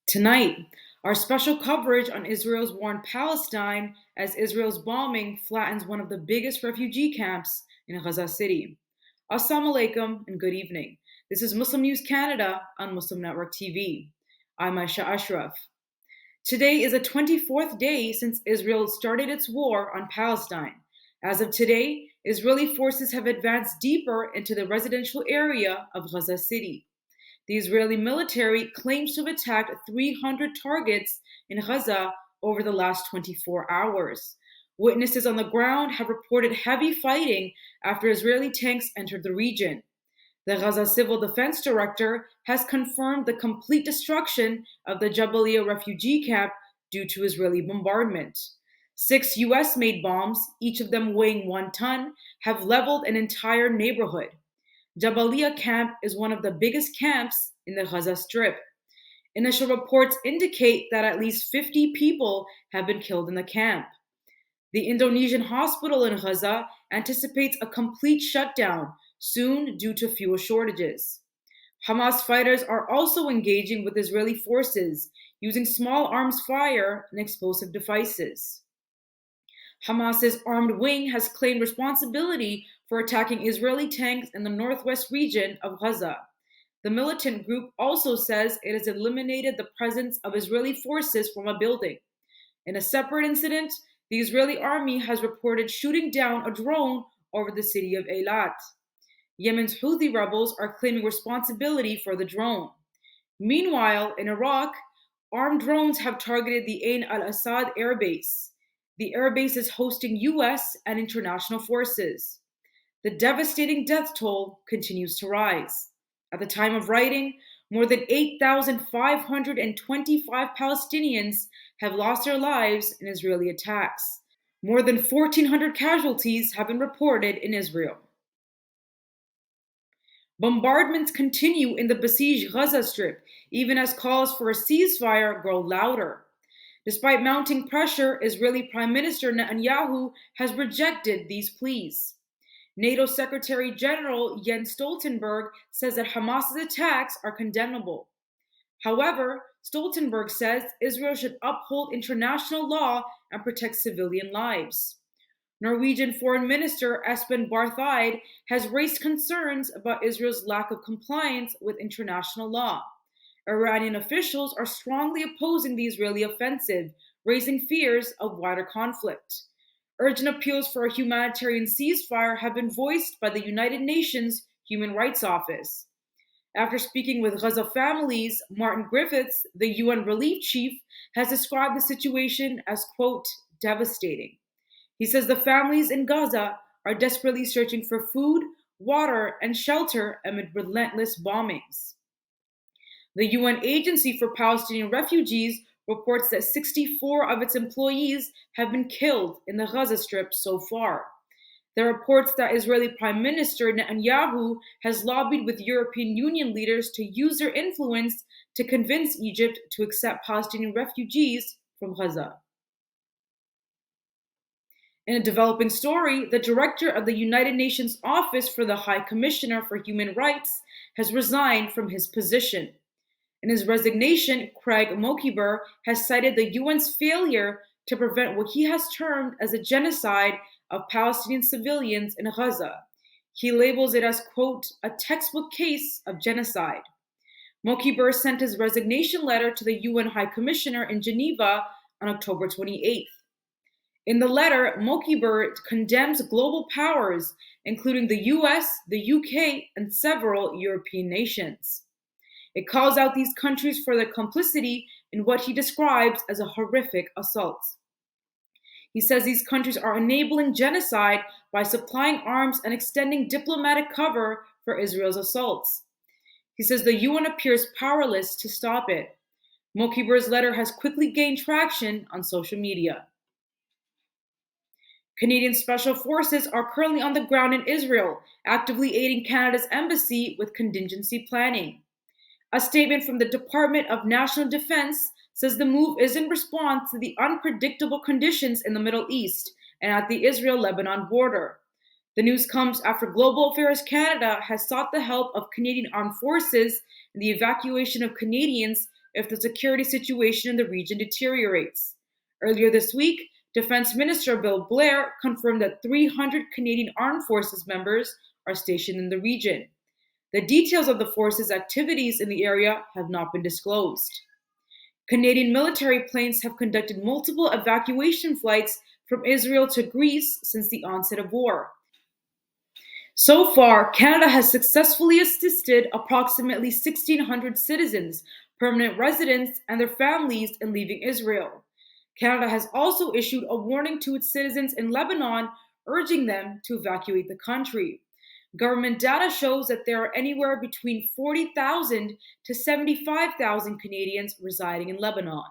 Tonight, our special coverage on Israel's war in Palestine as Israel's bombing flattens one of the biggest refugee camps in Gaza City. Assalamu alaikum and good evening. This is Muslim News Canada on Muslim Network TV. I'm Aisha Ashraf. Today is the 24th day since Israel started its war on Palestine. As of today, Israeli forces have advanced deeper into the residential area of Gaza City. The Israeli military claims to have attacked 300 targets in Gaza over the last 24 hours. Witnesses on the ground have reported heavy fighting after Israeli tanks entered the region. The Gaza Civil Defense Director has confirmed the complete destruction of the Jabalia refugee camp due to Israeli bombardment. 6 US-made bombs, each of them weighing 1 ton, have leveled an entire neighborhood. Jabalia camp is one of the biggest camps in the Gaza Strip. Initial reports indicate that at least 50 people have been killed in the camp. The Indonesian hospital in Gaza anticipates a complete shutdown soon due to fuel shortages. Hamas fighters are also engaging with Israeli forces using small arms fire and explosive devices. Hamas's armed wing has claimed responsibility for attacking Israeli tanks in the northwest region of Gaza. The militant group also says it has eliminated the presence of Israeli forces from a building. In a separate incident, the Israeli army has reported shooting down a drone over the city of Eilat. Yemen's Houthi rebels are claiming responsibility for the drone. Meanwhile, in Iraq, armed drones have targeted the Ain al-Assad air base. The airbase is hosting US and international forces. The devastating death toll continues to rise. At the time of writing, more than 8,525 Palestinians have lost their lives in Israeli attacks. More than 1,400 casualties have been reported in Israel. Bombardments continue in the besieged Gaza Strip, even as calls for a ceasefire grow louder. Despite mounting pressure, Israeli Prime Minister Netanyahu has rejected these pleas. NATO Secretary General Jens Stoltenberg says that Hamas's attacks are condemnable. However, Stoltenberg says Israel should uphold international law and protect civilian lives. Norwegian Foreign Minister Espen Barth Eide has raised concerns about Israel's lack of compliance with international law. Iranian officials are strongly opposing the Israeli offensive, raising fears of wider conflict. Urgent appeals for a humanitarian ceasefire have been voiced by the United Nations Human Rights Office. After speaking with Gaza families, Martin Griffiths, the UN relief chief, has described the situation as, quote, devastating. He says the families in Gaza are desperately searching for food, water, and shelter amid relentless bombings. The UN Agency for Palestinian Refugees reports that 64 of its employees have been killed in the Gaza Strip so far. There are reports that Israeli Prime Minister Netanyahu has lobbied with European Union leaders to use their influence to convince Egypt to accept Palestinian refugees from Gaza. In a developing story, the director of the United Nations Office for the High Commissioner for Human Rights has resigned from his position. In his resignation, Craig Mokiber has cited the UN's failure to prevent what he has termed as a genocide of Palestinian civilians in Gaza. He labels it as, quote, a textbook case of genocide. Mokiber sent his resignation letter to the UN High Commissioner in Geneva on October 28th. In the letter, Mokiber condemns global powers, including the US, the UK, and several European nations. It calls out these countries for their complicity in what he describes as a horrific assault. He says these countries are enabling genocide by supplying arms and extending diplomatic cover for Israel's assaults. He says the UN appears powerless to stop it. Mokiber's letter has quickly gained traction on social media. Canadian Special Forces are currently on the ground in Israel, actively aiding Canada's embassy with contingency planning. A statement from the Department of National Defense says the move is in response to the unpredictable conditions in the Middle East and at the Israel-Lebanon border. The news comes after Global Affairs Canada has sought the help of Canadian Armed Forces in the evacuation of Canadians if the security situation in the region deteriorates. Earlier this week, Defense Minister Bill Blair confirmed that 300 Canadian Armed Forces members are stationed in the region. The details of the force's activities in the area have not been disclosed. Canadian military planes have conducted multiple evacuation flights from Israel to Greece since the onset of war. So far, Canada has successfully assisted approximately 1,600 citizens, permanent residents, and their families in leaving Israel. Canada has also issued a warning to its citizens in Lebanon, urging them to evacuate the country. Government data shows that there are anywhere between 40,000 to 75,000 Canadians residing in Lebanon.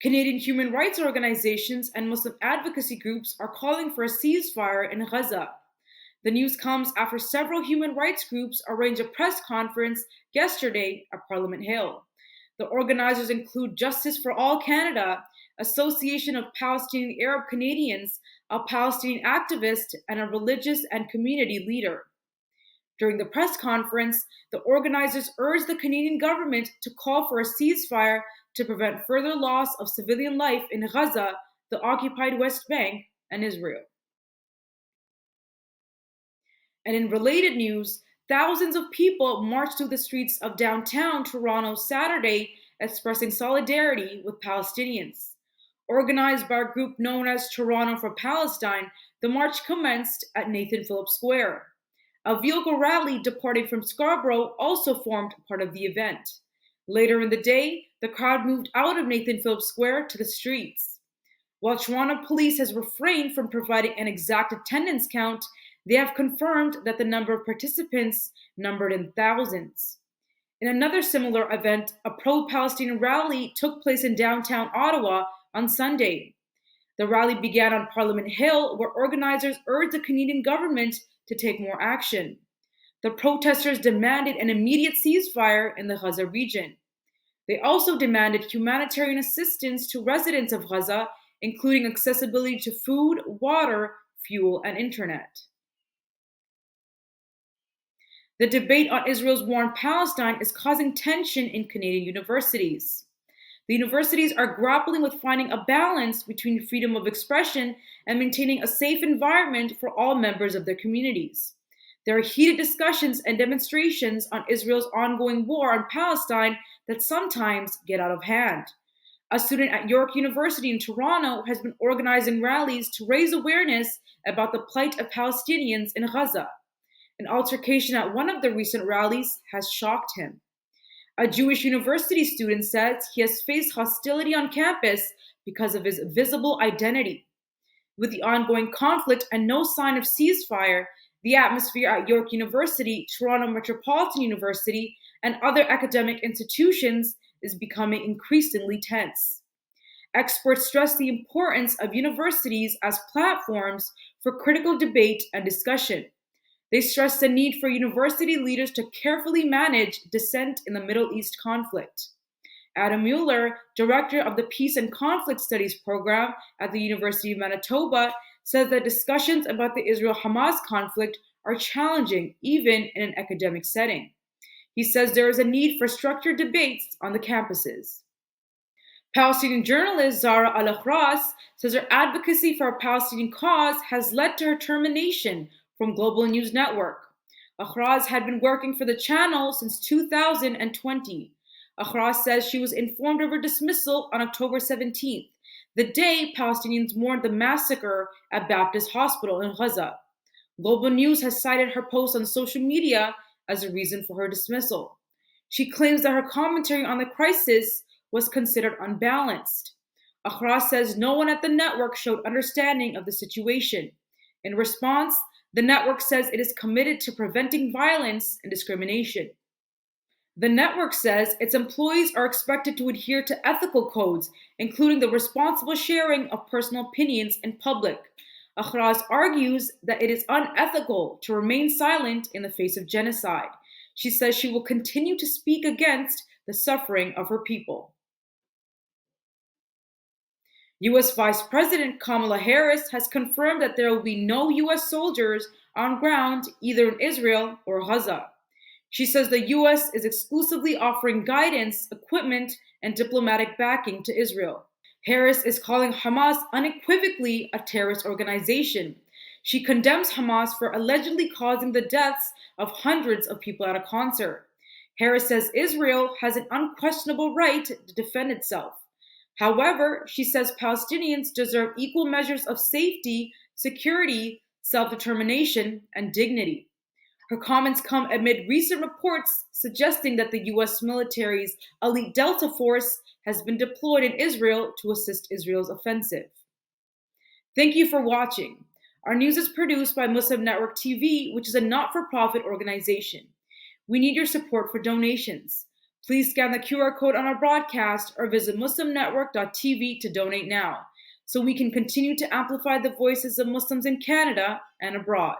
Canadian human rights organizations and Muslim advocacy groups are calling for a ceasefire in Gaza. The news comes after several human rights groups arranged a press conference yesterday at Parliament Hill. The organizers include Justice for All Canada, Association of Palestinian Arab Canadians, a Palestinian activist, and a religious and community leader. During the press conference, the organizers urged the Canadian government to call for a ceasefire to prevent further loss of civilian life in Gaza, the occupied West Bank, and Israel. And in related news, thousands of people marched through the streets of downtown Toronto Saturday, expressing solidarity with Palestinians. Organized by a group known as Toronto for Palestine, the march commenced at Nathan Phillips Square. A vehicle rally departing from Scarborough also formed part of the event. Later in the day, the crowd moved out of Nathan Phillips Square to the streets. While Toronto police has refrained from providing an exact attendance count, they have confirmed that the number of participants numbered in thousands. In another similar event, a pro-Palestinian rally took place in downtown Ottawa on Sunday. The rally began on Parliament Hill, where organizers urged the Canadian government to take more action. The protesters demanded an immediate ceasefire in the Gaza region. They also demanded humanitarian assistance to residents of Gaza, including accessibility to food, water, fuel, and internet. The debate on Israel's war on Palestine is causing tension in Canadian universities. The universities are grappling with finding a balance between freedom of expression and maintaining a safe environment for all members of their communities. There are heated discussions and demonstrations on Israel's ongoing war on Palestine that sometimes get out of hand. A student at York University in Toronto has been organizing rallies to raise awareness about the plight of Palestinians in Gaza. An altercation at one of the recent rallies has shocked him. A Jewish university student says he has faced hostility on campus because of his visible identity. With the ongoing conflict and no sign of ceasefire, the atmosphere at York University, Toronto Metropolitan University, and other academic institutions is becoming increasingly tense. Experts stress the importance of universities as platforms for critical debate and discussion. They stress the need for university leaders to carefully manage dissent in the Middle East conflict. Adam Mueller, director of the Peace and Conflict Studies program at the University of Manitoba, says that discussions about the Israel-Hamas conflict are challenging even in an academic setting. He says there is a need for structured debates on the campuses. Palestinian journalist Zara Al-Akhras says her advocacy for a Palestinian cause has led to her termination from Global News Network. Akhras had been working for the channel since 2020. Akhras says she was informed of her dismissal on October 17th, the day Palestinians mourned the massacre at Baptist Hospital in Gaza. Global News has cited her post on social media as a reason for her dismissal. She claims that her commentary on the crisis was considered unbalanced. Akhras says no one at the network showed understanding of the situation. In response, the network says it is committed to preventing violence and discrimination. The network says its employees are expected to adhere to ethical codes, including the responsible sharing of personal opinions in public. Akhras argues that it is unethical to remain silent in the face of genocide. She says she will continue to speak against the suffering of her people. U.S. Vice President Kamala Harris has confirmed that there will be no U.S. soldiers on ground either in Israel or Gaza. She says the US is exclusively offering guidance, equipment, and diplomatic backing to Israel. Harris is calling Hamas unequivocally a terrorist organization. She condemns Hamas for allegedly causing the deaths of hundreds of people at a concert. Harris says Israel has an unquestionable right to defend itself. However, she says Palestinians deserve equal measures of safety, security, self-determination, and dignity. Her comments come amid recent reports suggesting that the US military's elite Delta Force has been deployed in Israel to assist Israel's offensive. Thank you for watching. Our news is produced by Muslim Network TV, which is a not-for-profit organization. We need your support for donations. Please scan the QR code on our broadcast or visit muslimnetwork.tv to donate now, so we can continue to amplify the voices of Muslims in Canada and abroad.